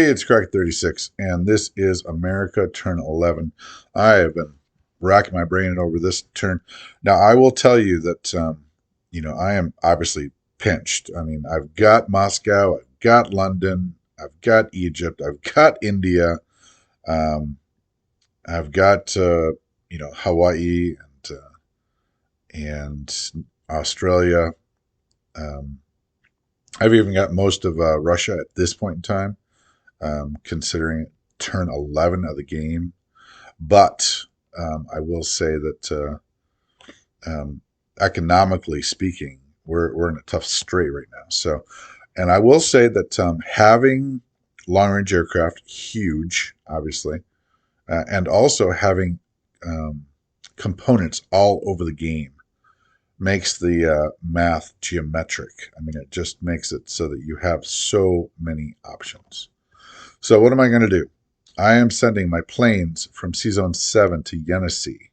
Hey, it's Crack 36, and this is America Turn 11. I have been racking my brain over this turn. Now, I will tell you that, I am obviously pinched. I mean, I've got Moscow, I've got London, I've got Egypt, I've got India, um, I've got, Hawaii and Australia. Um, I've even got most of Russia at this point in time, considering turn 11 of the game. But I will say that economically speaking, we're in a tough strait right now. So, and I will say that having long range aircraft, huge, obviously, and also having um, components all over the game makes the math geometric. I mean, it just makes it so that you have so many options. So, what am I going to do? I am sending my planes from C Zone 7 to Yenisei,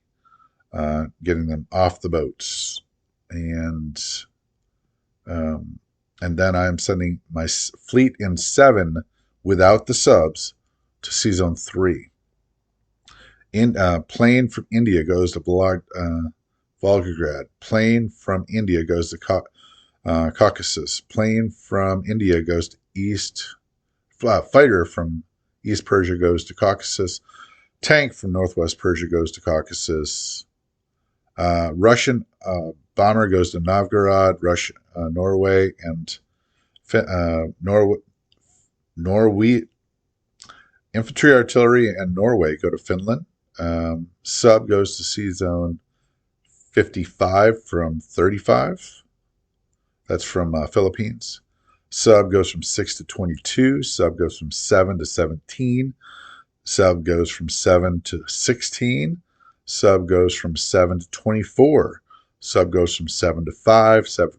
getting them off the boats, and um, and then I'm sending my fleet in 7 without the subs to C Zone 3. In plane from India goes to Volgograd. Plane from India goes to Caucasus. Plane from India goes to East. Fighter from East Persia goes to Caucasus. Tank from Northwest Persia goes to Caucasus. Russian bomber goes to Novgorod, Russia, Norway, and Norway. Infantry, artillery, and Norway go to Finland. Sub goes to C Zone 55 from 35. That's from Philippines. Sub goes from 6 to 22. Sub goes from 7 to 17. Sub goes from 7 to 16. Sub goes from 7 to 24. Sub goes from 7 to 5. Sub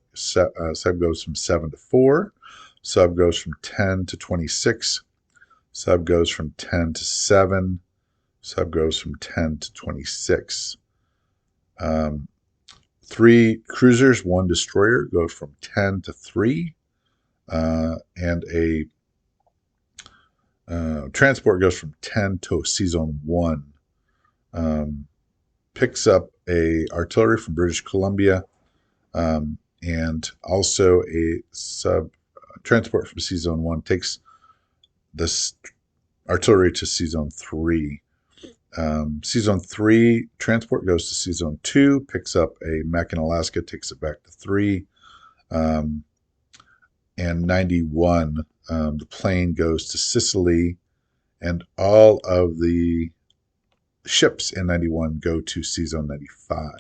goes from 7 to 4. Sub goes from 10 to 26. Sub goes from 10 to 7. Sub goes from 10 to 26. 3 cruisers, 1 destroyer go from 10 to 3. And a transport goes from 10 to C Zone 1. Picks up a artillery from British Columbia, and also a sub transport from C Zone 1 takes this artillery to C Zone 3. C Zone 3 transport goes to C Zone 2, picks up a mech in Alaska, takes it back to 3. And 91, the plane goes to Sicily, and all of the ships in 91 go to C Zone 95.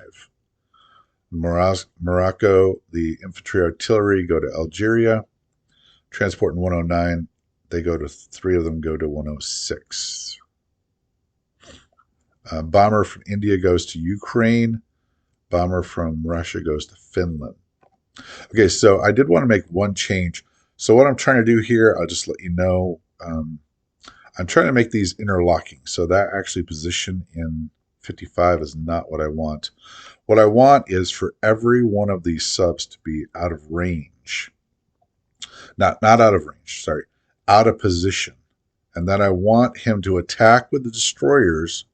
Morocco, the infantry artillery go to Algeria. Transport in 109, they go to 3 of them go to 106. Bomber from India goes to Ukraine. Bomber from Russia goes to Finland. Okay, so I did want to make one change. So what I'm trying to do here, I'll just let you know. I'm trying to make these interlocking. So that actually position in 55 is not what I want. What I want is for every one of these subs to be out of range. Not out of range, sorry, out of position. And then I want him to attack with the destroyers,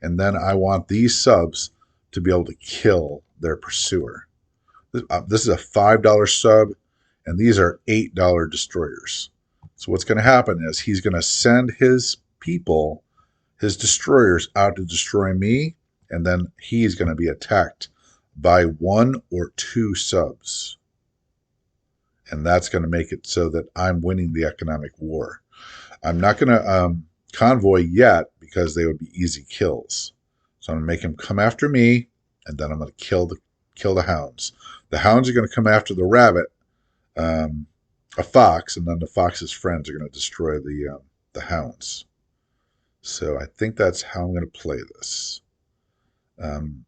and then I want these subs to be able to kill their pursuer. This is a $5 sub, and these are $8 destroyers. So what's going to happen is he's going to send his people, his destroyers, out to destroy me, and then he's going to be attacked by 1 or 2 subs. And that's going to make it so that I'm winning the economic war. I'm not going to convoy yet because they would be easy kills. So I'm going to make him come after me, and then I'm going to kill the hounds. The hounds are going to come after the rabbit, a fox, and then the fox's friends are going to destroy the hounds. So I think that's how I'm going to play this. I'm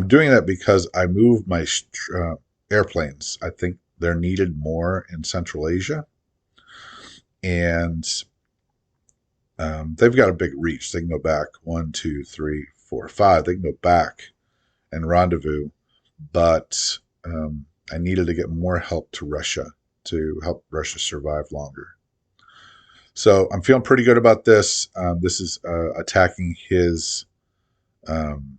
doing that because I moved my airplanes. I think they're needed more in Central Asia, and they've got a big reach. They can go back 1, 2, 3, 4, 5. They can go back and rendezvous, but I needed to get more help to Russia to help Russia survive longer. So I'm feeling pretty good about this. This is attacking um,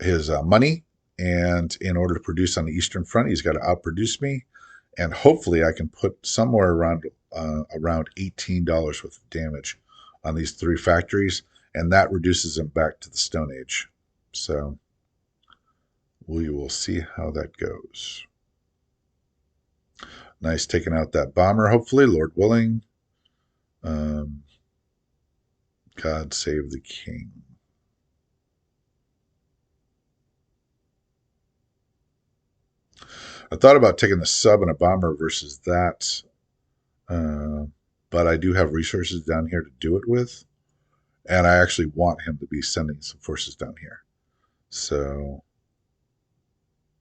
his money, and in order to produce on the Eastern Front, he's got to outproduce me, and hopefully I can put somewhere around $18 worth of damage on these three factories, and that reduces him back to the Stone Age. So we will see how that goes. Nice taking out that bomber, hopefully, Lord willing. Um, God save the king. I thought about taking the sub and a bomber versus that, uh, but I do have resources down here to do it with, and I actually want him to be sending some forces down here. So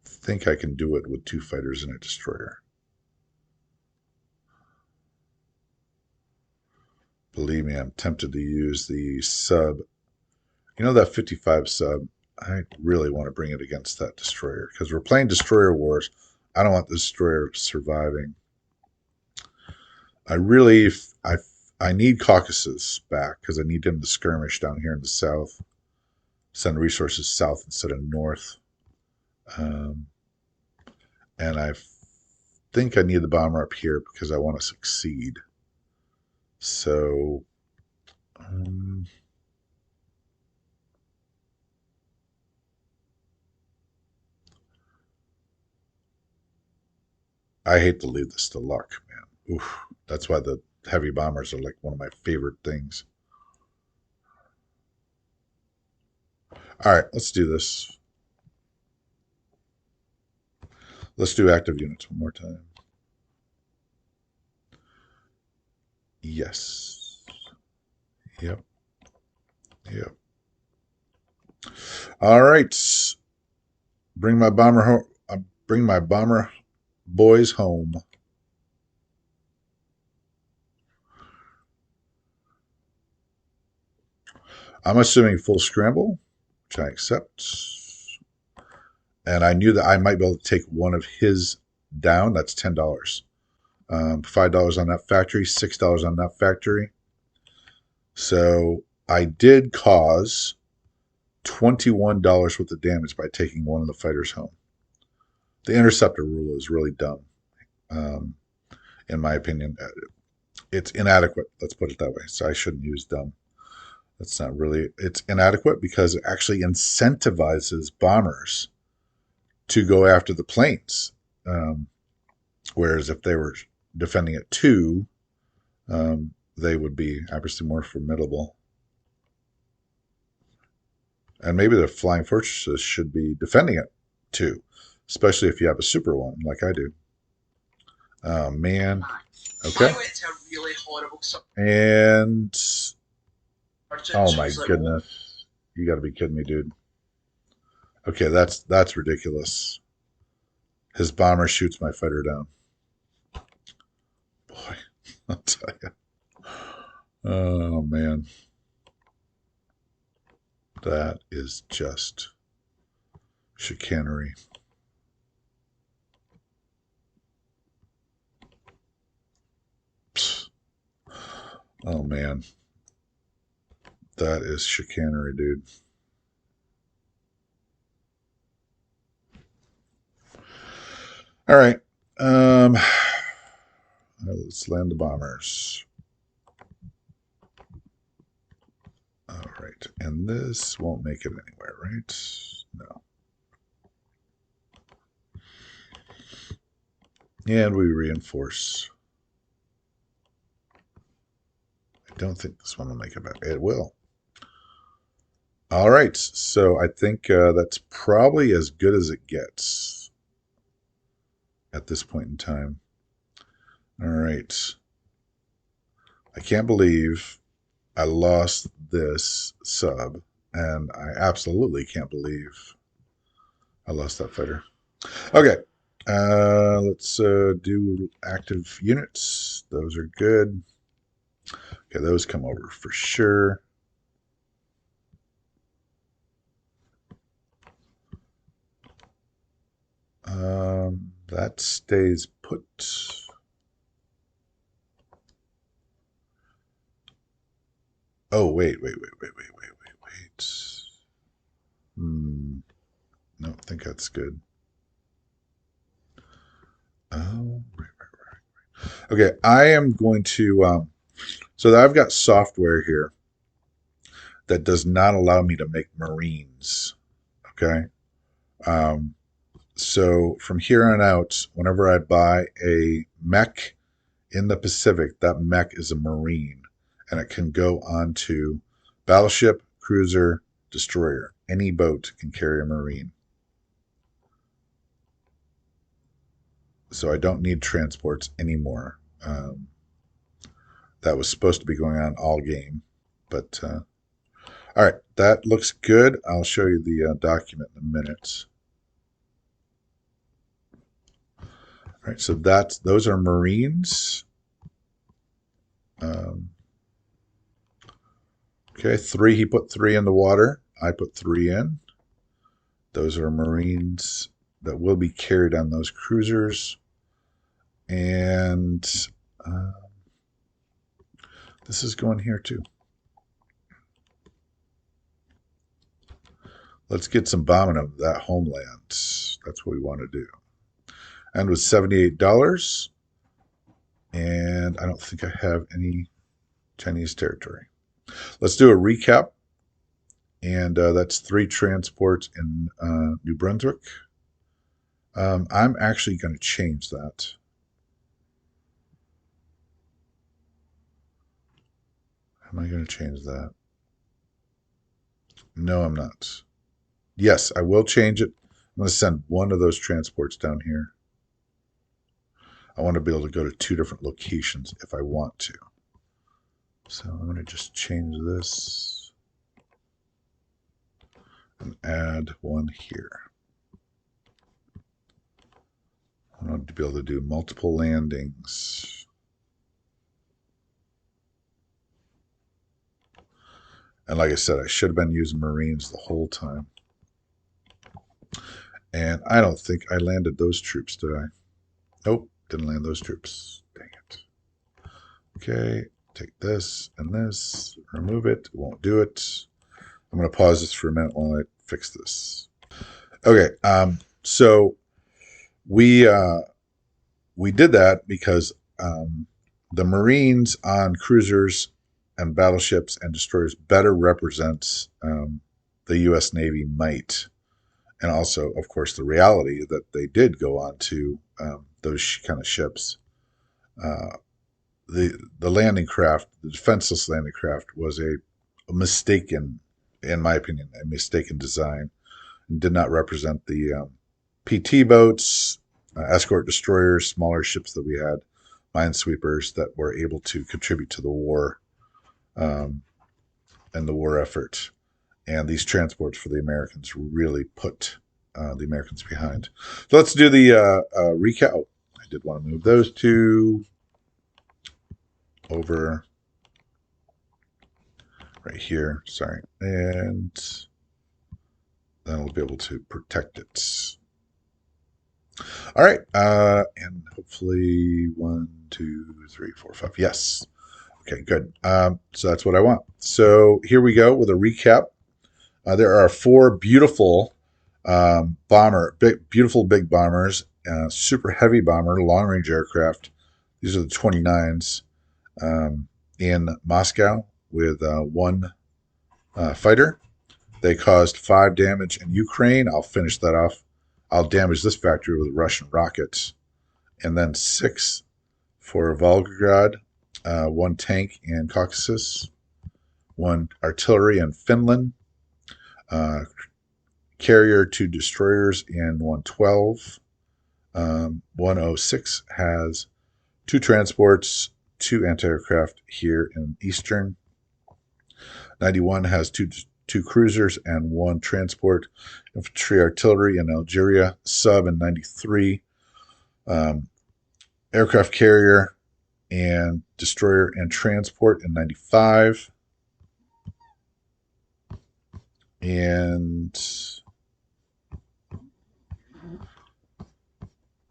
I think I can do it with two fighters and a destroyer. Believe me, I'm tempted to use the sub. You know that 55 sub? I really want to bring it against that destroyer because we're playing destroyer wars. I don't want the destroyer surviving. I really, I, I need Caucasus back because I need him to skirmish down here in the south, send resources south instead of north. Um, and I think I need the bomber up here because I want to succeed. So, I hate to leave this to luck, man. Oof. That's why the heavy bombers are like one of my favorite things. All right, let's do this. Let's do active units one more time. Yes. Yep. Yep. All right. Bring my bomber home. Bring my bomber boys home. I'm assuming full scramble, which I accept. And I knew that I might be able to take one of his down. That's $10. $5 on that factory, $6 on that factory. So I did cause $21 worth of damage by taking one of the fighters home. The interceptor rule is really dumb, um, in my opinion. It's inadequate. Let's put it that way. So I shouldn't use dumb. That's not really. It's inadequate because it actually incentivizes bombers to go after the planes. Whereas if they were defending at two, they would be obviously more formidable. And maybe the flying fortresses should be defending it too, especially if you have a super one like I do. Oh man. Okay. And oh my goodness. You gotta be kidding me, dude. Okay, that's ridiculous. His bomber shoots my fighter down. Boy, I'll tell you. Oh man. That is just chicanery. Psst. Oh man. That is chicanery, dude. All right. Let's land the bombers. All right. And this won't make it anywhere, right? No. And we reinforce. I don't think this one will make it back. It will. All right. So I think that's probably as good as it gets at this point in time. All right. I can't believe I lost this sub, and I absolutely can't believe I lost that fighter. Okay. Let's do active units. Those are good. Okay, those come over for sure. That stays put. Oh, wait. No, I think that's good. Oh, right. Okay, I am going to. So I've got software here that does not allow me to make Marines. Okay. Um, so from here on out, whenever I buy a mech in the Pacific, that mech is a Marine, and it can go onto battleship, cruiser, destroyer. Any boat can carry a Marine. So I don't need transports anymore. That was supposed to be going on all game, but all right, that looks good. I'll show you the document in a minute. All right, so those are Marines. Um, okay, three. He put three in the water. I put three in. Those are Marines that will be carried on those cruisers. And uh, this is going here too. Let's get some bombing of that homeland. That's what we want to do. And with $78, and I don't think I have any Chinese territory. Let's do a recap, and that's 3 transports in New Brunswick. I'm actually going to change that. Am I going to change that? No, I'm not. Yes, I will change it. I'm going to send one of those transports down here. I want to be able to go to 2 different locations if I want to. So I'm going to just change this and add one here. I want to be able to do multiple landings. And like I said, I should have been using Marines the whole time. And I don't think I landed those troops, did I? Nope, didn't land those troops. Dang it. Okay, take this and this, remove it. It won't do it. I'm going to pause this for a minute while I fix this. Okay, so we did that because the Marines on cruisers and battleships and destroyers better represents the U.S. Navy might, and also, of course, the reality that they did go on to those kind of ships. Uh, the landing craft, the defenseless landing craft, was a mistaken, in my opinion, a mistaken design, and did not represent the PT boats, escort destroyers, smaller ships that we had, minesweepers that were able to contribute to the war um, and the war effort. And these transports for the Americans really put the Americans behind. So let's do the recap. Oh, I did want to move those 2 over right here. Sorry. And then we'll be able to protect it. All right. And hopefully 1, 2, 3, 4, 5. Yes. Okay, good. So that's what I want. So here we go with a recap. There are 4 beautiful beautiful big bombers, super heavy bomber, long range aircraft. These are the 29s in Moscow with 1 fighter. They caused 5 damage in Ukraine. I'll finish that off. I'll damage this factory with Russian rockets. And then 6 for Volgograd, 1 tank in Caucasus, 1 artillery in Finland, carrier, 2 destroyers in 112. 106 has 2 transports, 2 anti-aircraft here in Eastern. 91 has two cruisers and 1 transport. Infantry artillery in Algeria, sub in 93. Aircraft carrier and destroyer and transport in 95. And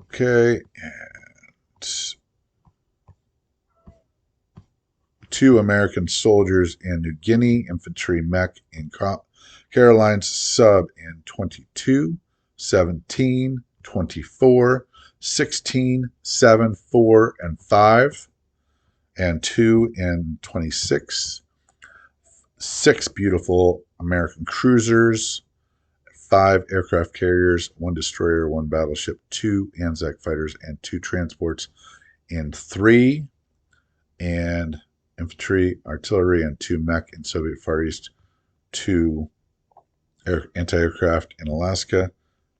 okay, and 2 2 American soldiers in New Guinea, infantry mech in Carolines, sub in 22, 17, 24, 16, 7, 4, and 5, and 2 in 26. 6 beautiful American cruisers, 5 aircraft carriers, 1 destroyer, 1 battleship, 2 Anzac fighters, and 2 transports in 3, and infantry, artillery, and 2 mech in Soviet Far East, 2 anti-aircraft in Alaska,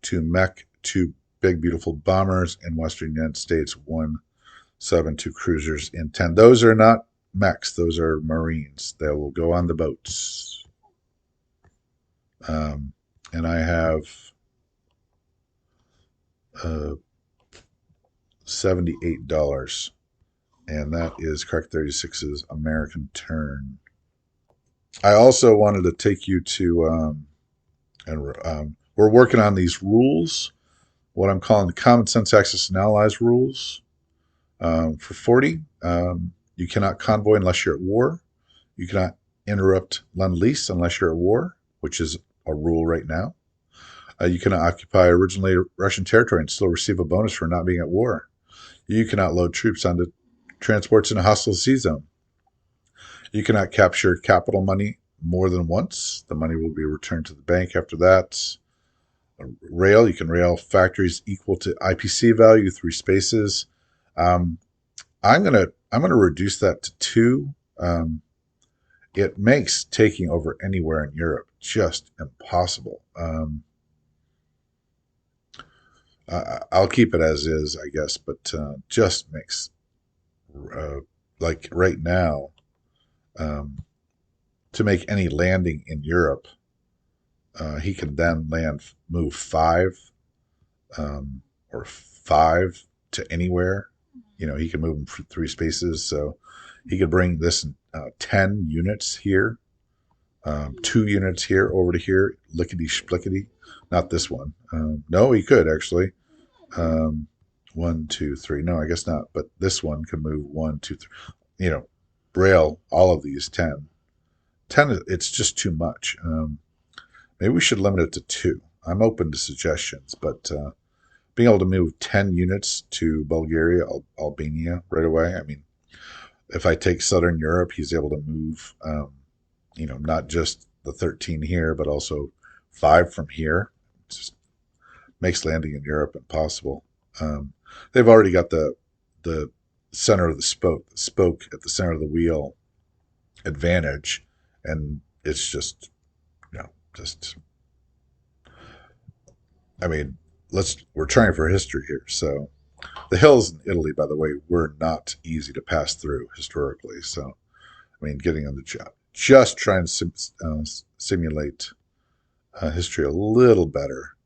2 mech, 2 big beautiful bombers in Western United States, 1 sub, and 2 cruisers in 10. Those are not mechs; those are Marines. They will go on the boats. And I have $78, and that is Crack 36's American turn. I also wanted to take you to, we're working on these rules, what I'm calling the Common Sense Axis and Allies rules. For 40, you cannot convoy unless you're at war. You cannot interrupt Lend-Lease unless you're at war, which is a rule right now. You cannot occupy originally Russian territory and still receive a bonus for not being at war. You cannot load troops onto transports in a hostile sea zone. You cannot capture capital money more than once. The money will be returned to the bank after that. Rail, you can rail factories equal to IPC value, 3 spaces. I'm gonna reduce that to 2. It makes taking over anywhere in Europe just impossible. I'll keep it as is, I guess, but just makes like right now to make any landing in Europe, he can then move 5 or 5 to anywhere. He can move them for 3 spaces, so he could bring this 10 units here, 2 units here over to here, lickety splickety. Not this one. No, he could actually. 1, 2, 3. No, I guess not. But this one can move 1, 2, 3. Rail all of these 10. 10. It's just too much. Maybe we should limit it to 2. I'm open to suggestions, but being able to move 10 units to Bulgaria, Albania right away. I mean, if I take Southern Europe, he's able to move, not just the 13 here, but also 5 from here. It just makes landing in Europe impossible. They've already got the center of the spoke at the center of the wheel advantage, and it's just, I mean, we're trying for history here. So the hills in Italy, by the way, were not easy to pass through historically. So, I mean, getting on the job, just trying to simulate history a little better.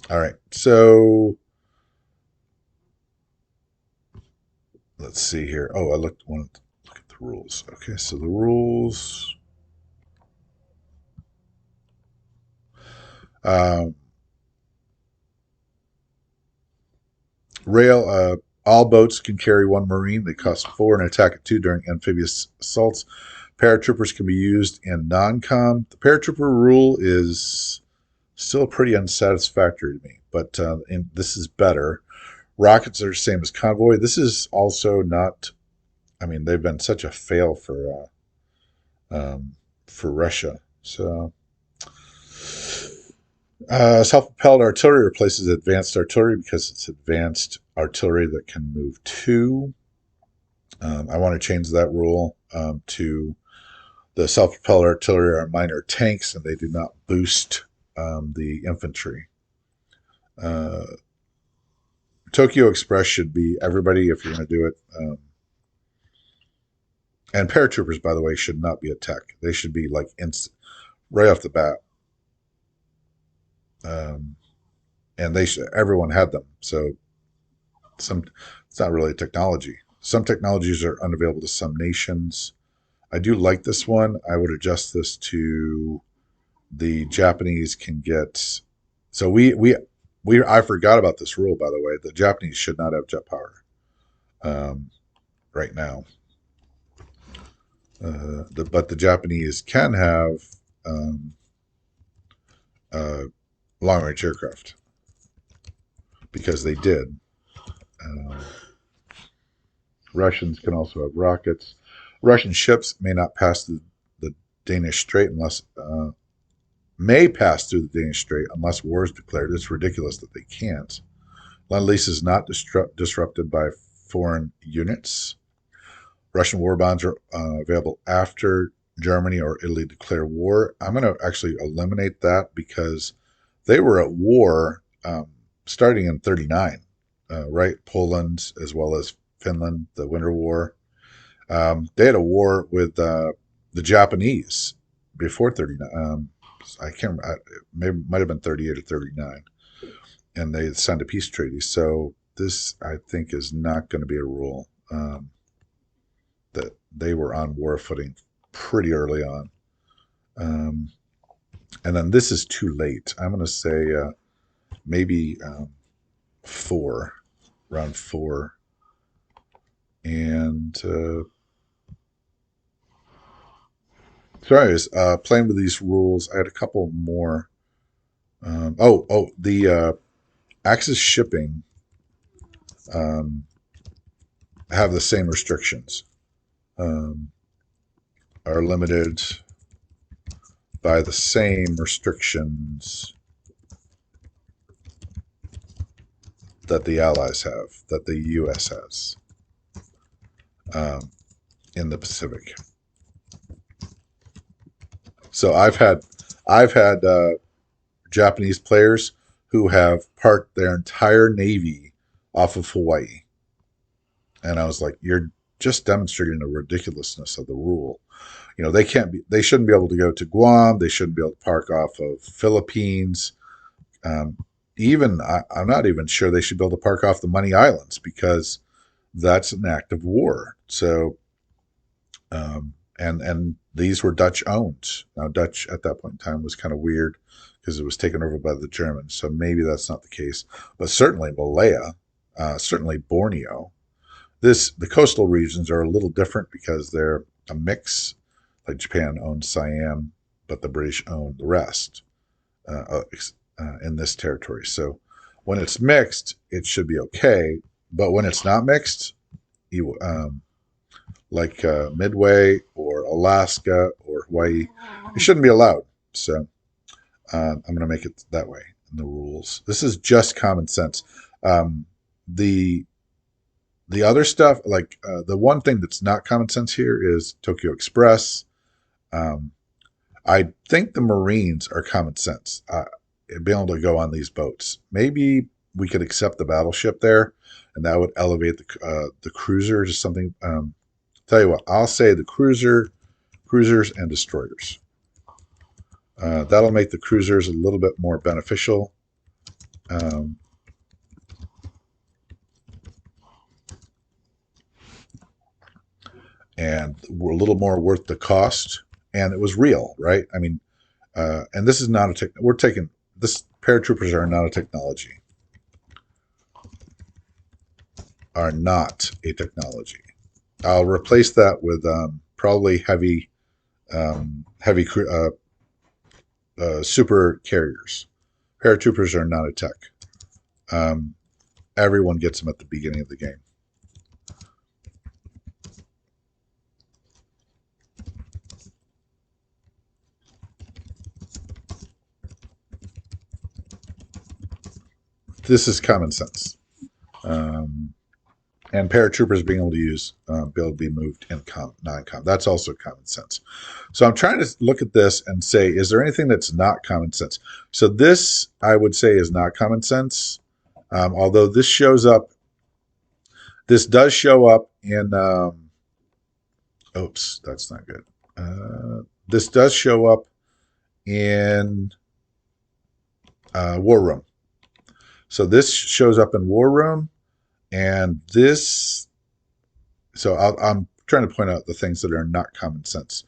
All right, so let's see here. Oh, I wanted to look at the rules. Okay, so the rules. Rail, all boats can carry 1 Marine. They cost 4 and attack at 2 during amphibious assaults. Paratroopers can be used in non-com. The paratrooper rule is still pretty unsatisfactory to me, but this is better. Rockets are the same as convoy. This is also not. I mean, they've been such a fail for Russia. So, self-propelled artillery replaces advanced artillery because it's advanced artillery that can move 2. I want to change that rule to the self-propelled artillery are minor tanks, and they do not boost the infantry. Tokyo Express should be everybody if you're going to do it. And paratroopers, by the way, should not be a tech. They should be like right off the bat. And everyone had them. So it's not really technology. Some technologies are unavailable to some nations. I do like this one. I would adjust this to the Japanese can get. So I forgot about this rule, by the way. The Japanese should not have jet power. right now. But the Japanese can have long-range aircraft because they did. Russians can also have rockets. Russian ships may not pass through the Danish Strait unless may pass through the Danish Strait unless war is declared. It's ridiculous that they can't. Lend-Lease is not disrupted by foreign units. Russian war bonds are available after Germany or Italy declare war. I'm going to actually eliminate that because they were at war starting in 39, right? Poland as well as Finland, the Winter War. They had a war with the Japanese before 39. I can't remember. It might have been 38 or 39. And they signed a peace treaty. So this, I think, is not going to be a rule. That they were on war footing pretty early on. And then this is too late. I'm going to say maybe 4, around 4. And so anyways, playing with these rules, I had a couple more. The Axis shipping have the same restrictions. Are limited by the same restrictions that the Allies have, that the U.S. has in the Pacific. So I've had Japanese players who have parked their entire navy off of Hawaii, and I was like, "You're just demonstrating the ridiculousness of the rule. You know, they shouldn't be able to go to Guam. They shouldn't be able to park off of Philippines. I'm not even sure they should be able to park off the Money Islands because that's an act of war. So, and these were Dutch owned. Now, Dutch at that point in time was kind of weird because it was taken over by the Germans. So maybe that's not the case. But certainly Malaya, certainly Borneo. The coastal regions are a little different because they're a mix. Like Japan owns Siam, but the British own the rest in this territory. So when it's mixed, it should be okay. But when it's not mixed, like Midway or Alaska or Hawaii, it shouldn't be allowed. So I'm going to make it that way in the rules. This is just common sense. The other stuff, like the one thing that's not common sense here is Tokyo Express. I think the Marines are common sense. Being able to go on these boats. Maybe we could accept the battleship there, and that would elevate the cruiser to something. Tell you what, I'll say the cruisers, and destroyers. That'll make the cruisers a little bit more beneficial. And were a little more worth the cost, and it was real, right? I mean, and this is not this paratroopers are not a technology, are not a technology. I'll replace that with probably heavy super carriers. Paratroopers are not a tech. Everyone gets them at the beginning of the game. This is common sense. And paratroopers being able to be moved in non-com. That's also common sense. So I'm trying to look at this and say, is there anything that's not common sense? So this, I would say, is not common sense. Although this does show up in, oops, that's not good. This does show up in War Room. So this shows up in War Room. And this, so I'm trying to point out the things that are not common sense.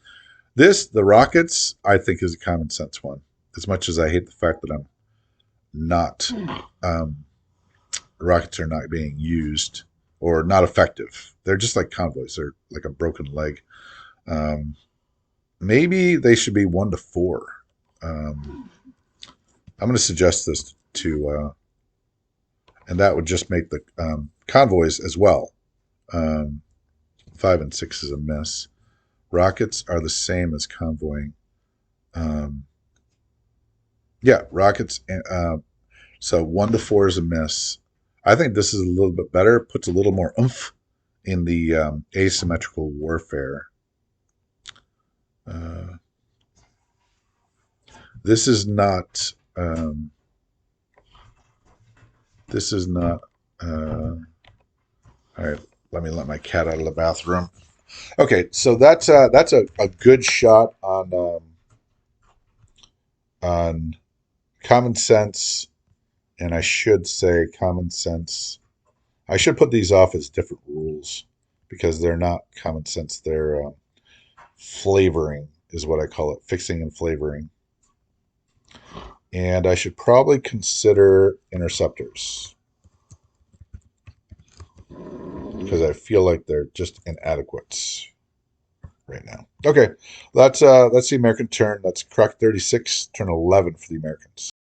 The rockets, I think, is a common sense one. As much as I hate the fact that I'm not, rockets are not being used or not effective. They're just like convoys. They're like a broken leg. Maybe they should be 1-4. I'm going to suggest this to, and that would just make the convoys as well. 5 and 6 is a miss. Rockets are the same as convoying. Yeah, rockets. So 1-4 is a miss. I think this is a little bit better. Puts a little more oomph in the asymmetrical warfare. This is not. This is not. All right, let me let my cat out of the bathroom. Okay, so that's a good shot on common sense, and I should say common sense. I should put these off as different rules because they're not common sense. They're flavoring is what I call it, fixing and flavoring. And I should probably consider interceptors because I feel like they're just inadequate right now. Okay, that's the American turn. That's Croc 36, turn 11 for the Americans.